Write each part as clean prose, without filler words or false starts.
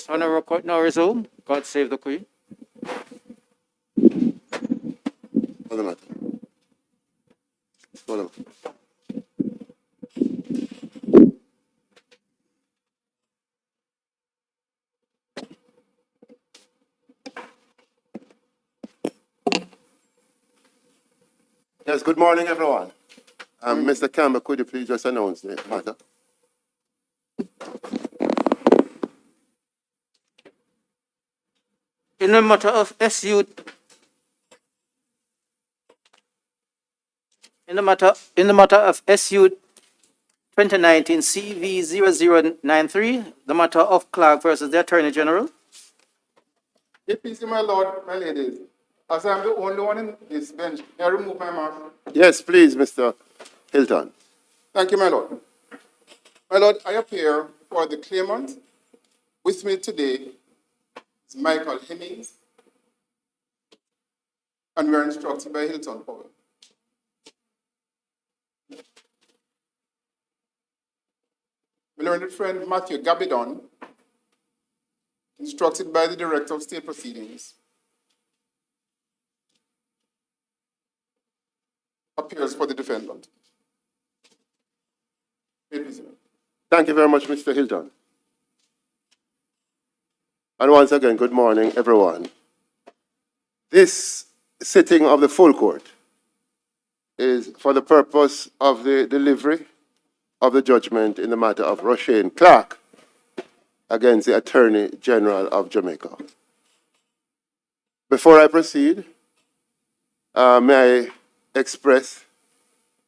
Honorable Court now resume. God save the Queen. Hold on. Hold on. Yes, good morning, everyone. Mr. Campbell, could you please just announce the matter? In the matter of SU, in the matter of SU 2019 CV0093, the matter of Clarke versus the Attorney General. APC, my lord, my ladies, as I'm the only one in this bench, may I remove my mask? Yes, please, Mr. Hilton. Thank you, my lord. My lord, I appear for the claimant. With me today is Michael Hemmings, and we are instructed by Hilton Powell. My learned friend Matthew Gabidon, instructed by the Director of State Proceedings, appears for the defendant. APC. Thank you very much, Mr. Hilton. And once again, good morning, everyone. This sitting of the full court is for the purpose of the delivery of the judgment in the matter of Roshaine Clarke against the Attorney General of Jamaica. Before I proceed, may I express,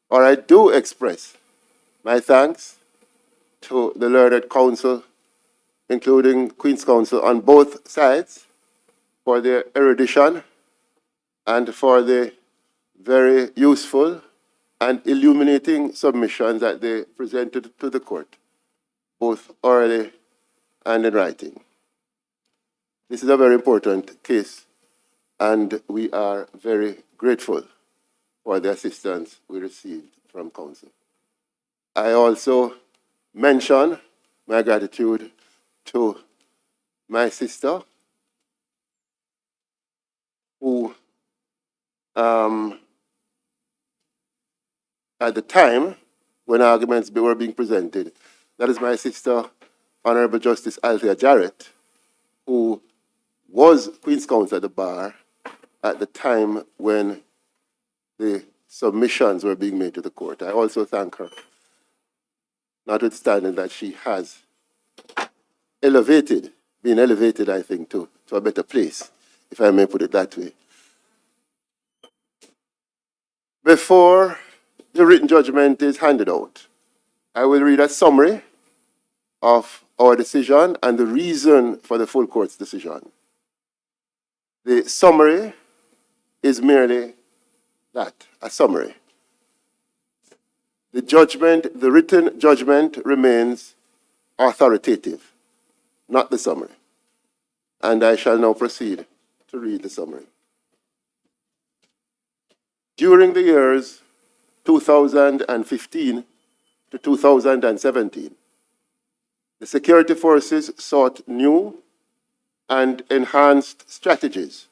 or I do express, my thanks to the learned counsel, including Queen's Counsel on both sides, for their erudition and for the very useful and illuminating submissions that they presented to the court, both orally and in writing. This is a very important case, and we are very grateful for the assistance we received from counsel. I also mention my gratitude to my sister, who at the time when arguments were being presented, that is my sister, Honorable Justice Althea Jarrett, who was Queen's Counsel at the bar at the time when the submissions were being made to the court. I also thank her, notwithstanding that she has been elevated, I think, to a better place, if I may put it that way. Before the written judgment is handed out, I will read a summary of our decision and the reason for the full court's decision. The summary is merely that, a summary. The written judgment remains authoritative, not the summary. And I shall now proceed to read the summary. During the years 2015 to 2017, the security forces sought new and enhanced strategies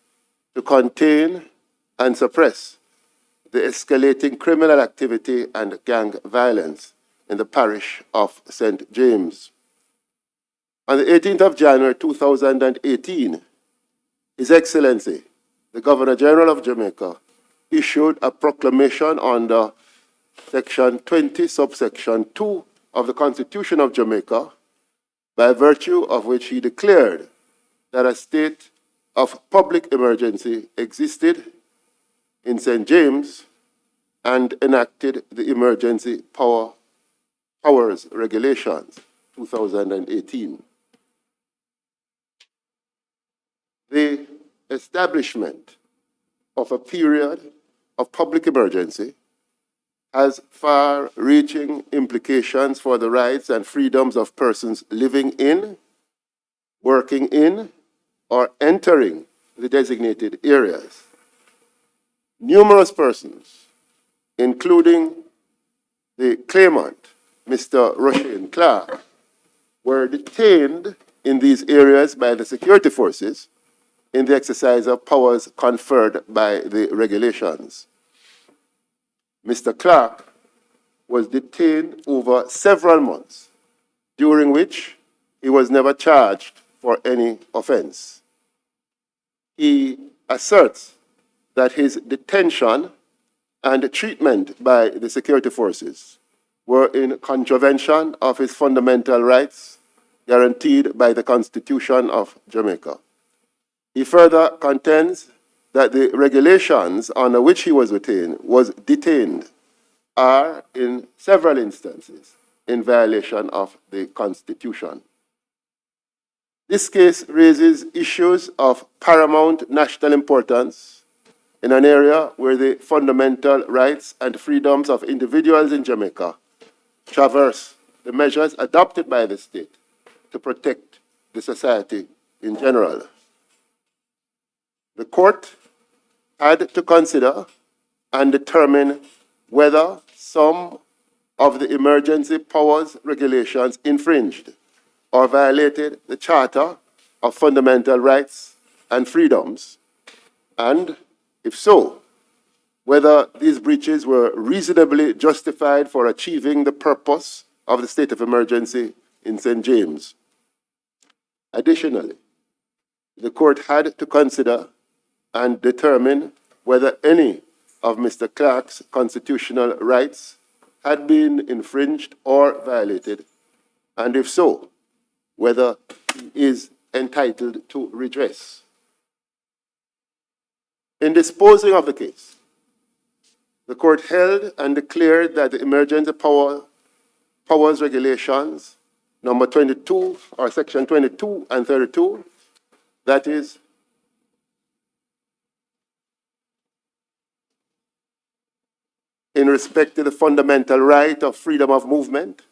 to contain and suppress the escalating criminal activity and gang violence in the parish of St. James. On the 18th of January 2018, His Excellency, the Governor General of Jamaica, issued a proclamation under Section 20, subsection 2 of the Constitution of Jamaica, by virtue of which he declared that a state of public emergency existed in St. James and enacted the Emergency Powers Regulations 2018. The establishment of a period of public emergency has far-reaching implications for the rights and freedoms of persons living in, working in, or entering the designated areas. Numerous persons, including the claimant, Mr. Roshaine Clarke, were detained in these areas by the security forces in the exercise of powers conferred by the regulations. Mr. Clarke was detained over several months, during which he was never charged for any offense. He asserts that his detention and treatment by the security forces were in contravention of his fundamental rights guaranteed by the Constitution of Jamaica. He further contends that the regulations under which he was detained are, in several instances, in violation of the Constitution. This case raises issues of paramount national importance in an area where the fundamental rights and freedoms of individuals in Jamaica traverse the measures adopted by the state to protect the society in general. The court had to consider and determine whether some of the emergency powers regulations infringed or violated the Charter of Fundamental Rights and Freedoms, and, if so, whether these breaches were reasonably justified for achieving the purpose of the state of emergency in St. James. Additionally, the court had to consider and determine whether any of Mr. Clarke's constitutional rights had been infringed or violated, and if so, whether he is entitled to redress. In disposing of the case, the court held and declared that the emergency powers regulations, number 22, or section 22 and 32, that is, in respect to the fundamental right of freedom of movement,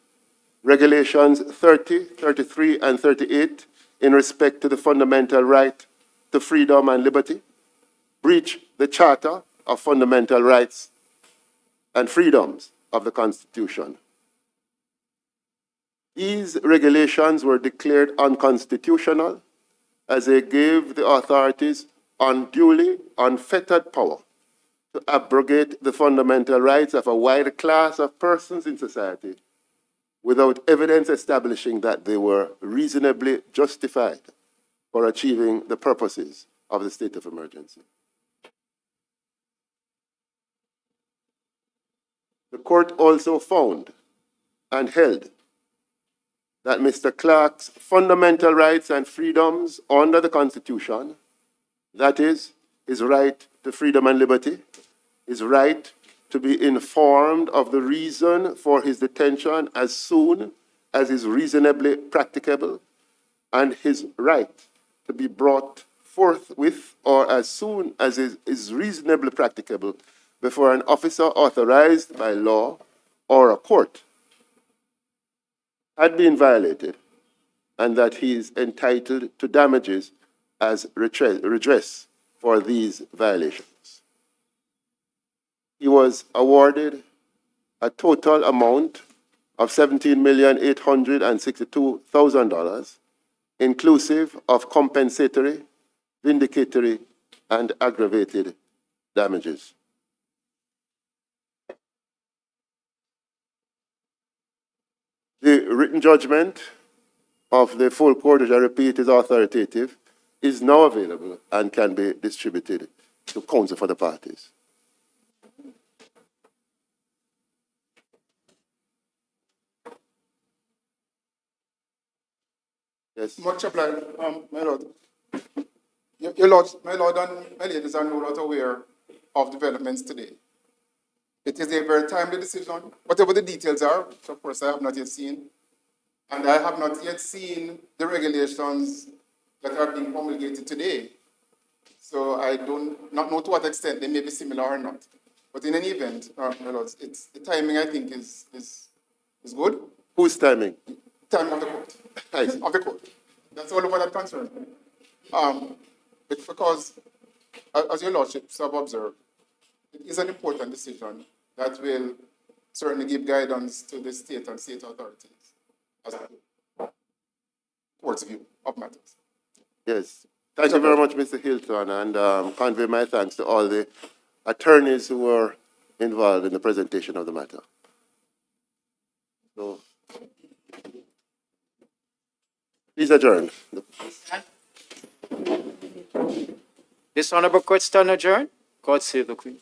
regulations 30, 33, and 38, in respect to the fundamental right to freedom and liberty, breach the Charter of Fundamental Rights and Freedoms of the Constitution. These regulations were declared unconstitutional as they gave the authorities unduly unfettered power to abrogate the fundamental rights of a wide class of persons in society without evidence establishing that they were reasonably justified for achieving the purposes of the state of emergency. The court also found and held that Mr. Clarke's fundamental rights and freedoms under the Constitution, that is, his right to freedom and liberty, his right to be informed of the reason for his detention as soon as is reasonably practicable, and his right to be brought forthwith or as soon as is reasonably practicable before an officer authorized by law or a court, had been violated, and that he is entitled to damages as redress for these violations. He was awarded a total amount of $17,862,000, inclusive of compensatory, vindicatory, and aggravated damages. The written judgment of the full court, which I repeat is authoritative, is now available and can be distributed to counsel for the parties. Yes. Much obliged, my lord. Your lord, my lord and my ladies are no doubt aware of developments today. It is a very timely decision, whatever the details are, which of course I have not yet seen, and I have not yet seen the regulations that are being promulgated today. So I do not know to what extent they may be similar or not. But in any event, my lords, the timing I think is good. Whose timing? Timing of the court. Of the court. That's all over that concern. Because, as your lordships have observed, it is an important decision that will certainly give guidance to the state and state authorities. court's view of matters. Yes. Thank you very much, Mr. Hilton, and convey my thanks to all the attorneys who were involved in the presentation of the matter. So, please adjourn. This honorable court stand adjourned. God save the Queen.